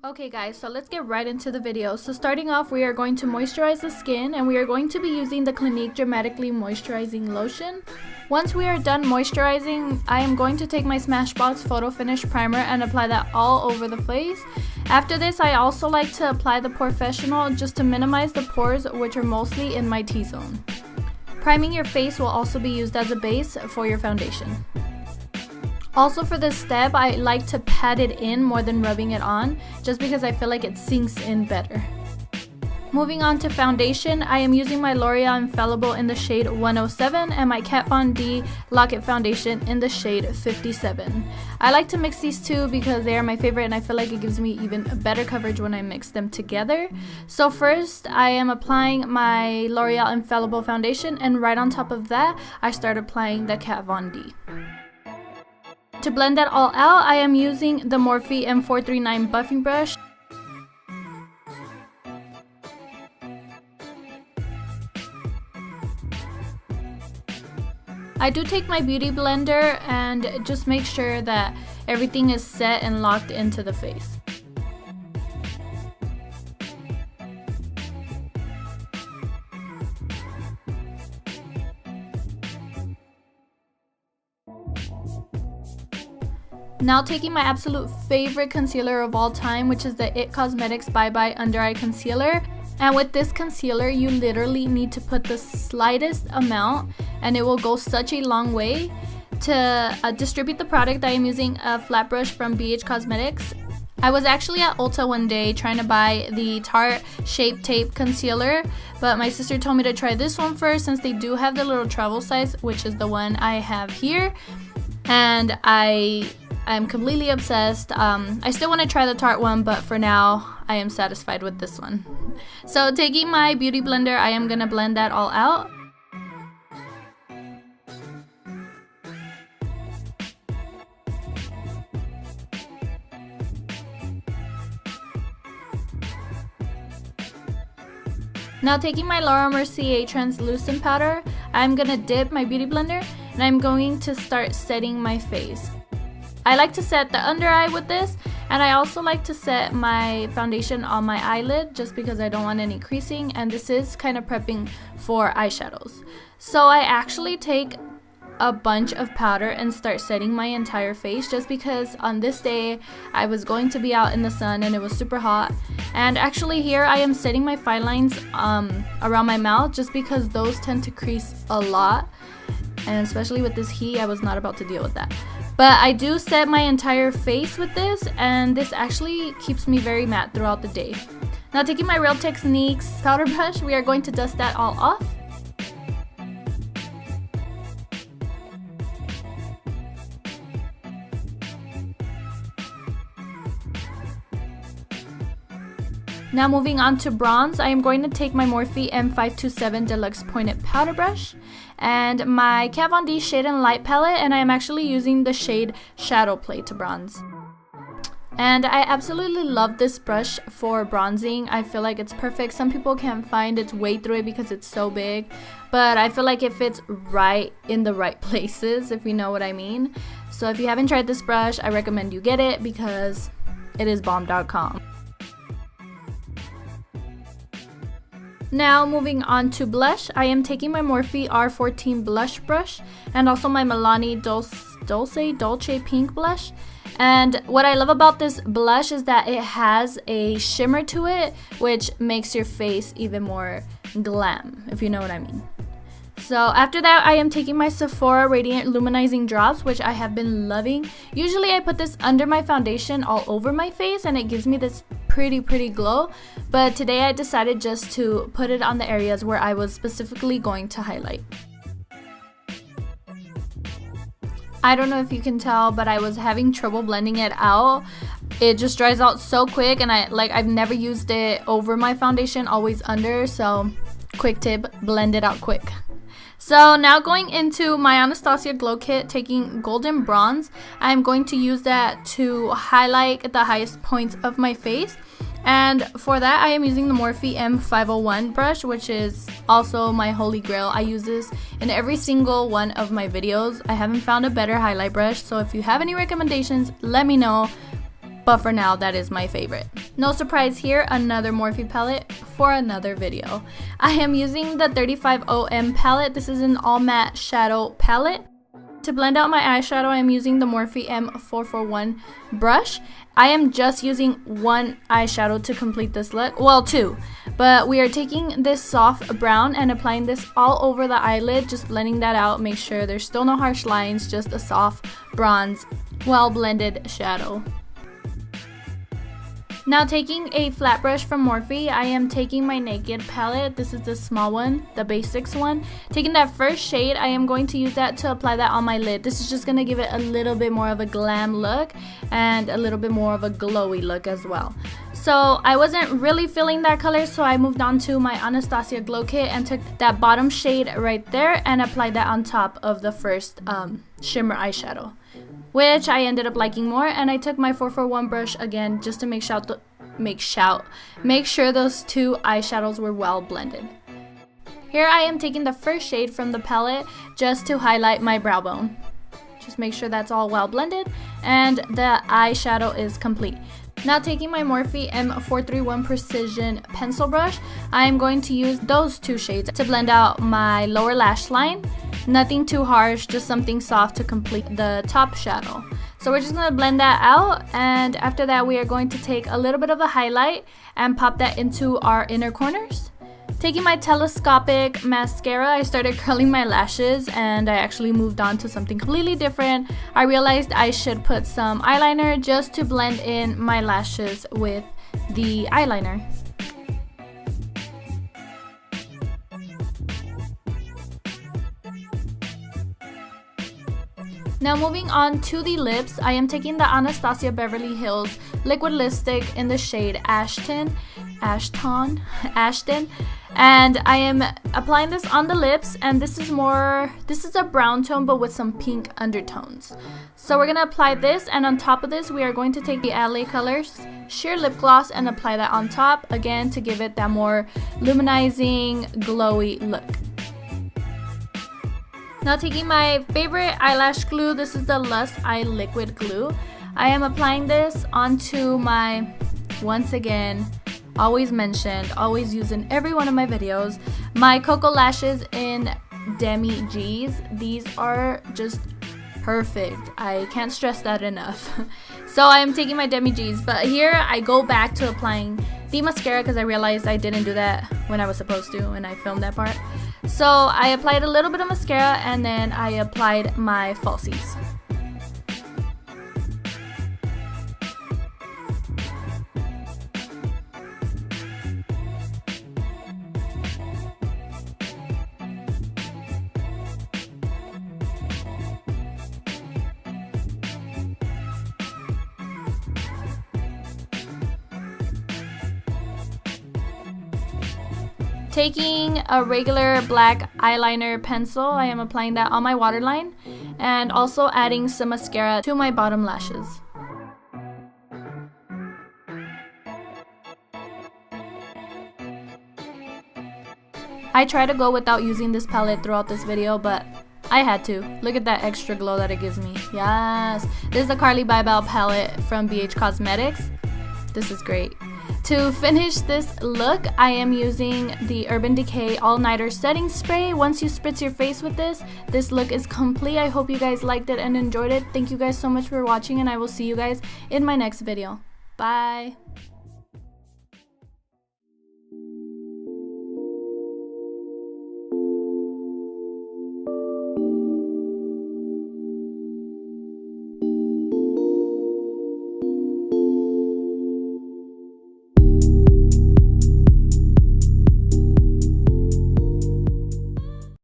Okay guys, so let's get right into the video. So starting off, we are going to moisturize the skin and we are going to be using the Clinique Dramatically Moisturizing Lotion. Once we are done moisturizing, I am going to take my Smashbox Photo Finish Primer and apply that all over the face. After this, I also like to apply the Professional just to minimize the pores, which are mostly in my T-zone. Priming your face will also be used as a base for your foundation. Also for this step, I like to pat it in more than rubbing it on, just because I feel like it sinks in better. Moving on to foundation, I am using my L'Oreal Infallible in the shade 107 and my Kat Von D Lock-It Foundation in the shade 57. I like to mix these two because they are my favorite and I feel like it gives me even better coverage when I mix them together. So first, I am applying my L'Oreal Infallible foundation, and right on top of that, I start applying the Kat Von D. To blend that all out, I am using the Morphe M439 buffing brush. I do take my beauty blender and just make sure that everything is set and locked into the face. Now taking my absolute favorite concealer of all time, which is the IT Cosmetics Bye Bye Under Eye Concealer. And with this concealer, you literally need to put the slightest amount and it will go such a long way. To distribute the product, I am using a flat brush from BH Cosmetics. I was actually at Ulta one day trying to buy the Tarte Shape Tape Concealer, but my sister told me to try this one first since they do have the little travel size, which is the one I have here. And I'm completely obsessed. I still want to try the Tarte one, but for now, I am satisfied with this one. So taking my beauty blender, I am gonna blend that all out. Now taking my Laura Mercier translucent powder, I'm gonna dip my beauty blender and I'm going to start setting my face. I like to set the under eye with this, and I also like to set my foundation on my eyelid just because I don't want any creasing, and this is kind of prepping for eyeshadows. So I actually take a bunch of powder and start setting my entire face just because on this day I was going to be out in the sun and it was super hot. And actually here I am setting my fine lines around my mouth just because those tend to crease a lot, and especially with this heat I was not about to deal with that. But I do set my entire face with this, and this actually keeps me very matte throughout the day. Now taking my Real Techniques powder brush, we are going to dust that all off. Now moving on to bronze, I am going to take my Morphe M527 Deluxe Pointed Powder Brush and my Kat Von D Shade and Light palette, and I am actually using the shade Shadow Play to bronze. And I absolutely love this brush for bronzing. I feel like it's perfect. Some people can't find its way through it because it's so big, but I feel like it fits right in the right places, if you know what I mean. So if you haven't tried this brush, I recommend you get it because it is bomb.com. Now moving on to blush, I am taking my Morphe R14 blush brush and also my Milani Dolce Pink blush. And what I love about this blush is that it has a shimmer to it, which makes your face even more glam, if you know what I mean. So after that, I am taking my Sephora Radiant Luminizing Drops, which I have been loving. Usually I put this under my foundation all over my face and it gives me this pretty glow, but today I decided just to put it on the areas where I was specifically going to highlight. I don't know if you can tell, but I was having trouble blending it out. It just dries out so quick, and I've never used it over my foundation, always under, so quick tip, blend it out quick. So now going into my Anastasia Glow Kit, taking Golden Bronze, I'm going to use that to highlight the highest points of my face. And for that, I am using the Morphe M501 brush, which is also my holy grail. I use this in every single one of my videos. I haven't found a better highlight brush, so if you have any recommendations, let me know. but for now that is my favorite. No surprise here, another Morphe palette for another video. I am using the 35OM palette. This is an all matte shadow palette. To blend out my eyeshadow, I'm using the Morphe M441 brush. I am just using one eyeshadow to complete this look. Well, two. But we are taking this soft brown and applying this all over the eyelid, just blending that out. Make sure there's still no harsh lines, just a soft bronze, well-blended shadow. Now taking a flat brush from Morphe, I am taking my Naked palette. This is the small one, the basics one. Taking that first shade, I am going to use that to apply that on my lid. This is just going to give it a little bit more of a glam look and a little bit more of a glowy look as well. So I wasn't really feeling that color, so I moved on to my Anastasia Glow Kit and took that bottom shade right there and applied that on top of the first shimmer eyeshadow, which I ended up liking more. And I took my 441 brush again just to make sure those two eyeshadows were well blended. Here I am taking the first shade from the palette just to highlight my brow bone. Just make sure that's all well blended and the eyeshadow is complete. Now taking my Morphe M431 Precision pencil brush, I am going to use those two shades to blend out my lower lash line. Nothing too harsh, just something soft to complete the top shadow. So we're just going to blend that out, and after that we are going to take a little bit of a highlight and pop that into our inner corners. Taking my telescopic mascara, I started curling my lashes and I actually moved on to something completely different. I realized I should put some eyeliner just to blend in my lashes with the eyeliner. Now moving on to the lips, I am taking the Anastasia Beverly Hills liquid lipstick in the shade Ashton, and I am applying this on the lips, and this is a brown tone but with some pink undertones. So we're going to apply this, and on top of this we are going to take the LA Colors sheer lip gloss and apply that on top, again to give it that more luminizing, glowy look. Now taking my favorite eyelash glue, this is the Lust Eye Liquid Glue. I am applying this onto my, once again, always mentioned, always used in every one of my videos, my Cocoa Lashes in Demi G's. These are just perfect. I can't stress that enough. So I am taking my Demi G's, but here I go back to applying the mascara because I realized I didn't do that when I was supposed to and I filmed that part. So I applied a little bit of mascara and then I applied my falsies. Taking a regular black eyeliner pencil, I am applying that on my waterline and also adding some mascara to my bottom lashes. I try to go without using this palette throughout this video, but I had to. Look at that extra glow that it gives me. Yes! This is the Carly Bybel palette from BH Cosmetics. This is great. To finish this look, I am using the Urban Decay All Nighter Setting Spray. Once you spritz your face with this look is complete. I hope you guys liked it and enjoyed it. Thank you guys so much for watching, and I will see you guys in my next video. Bye!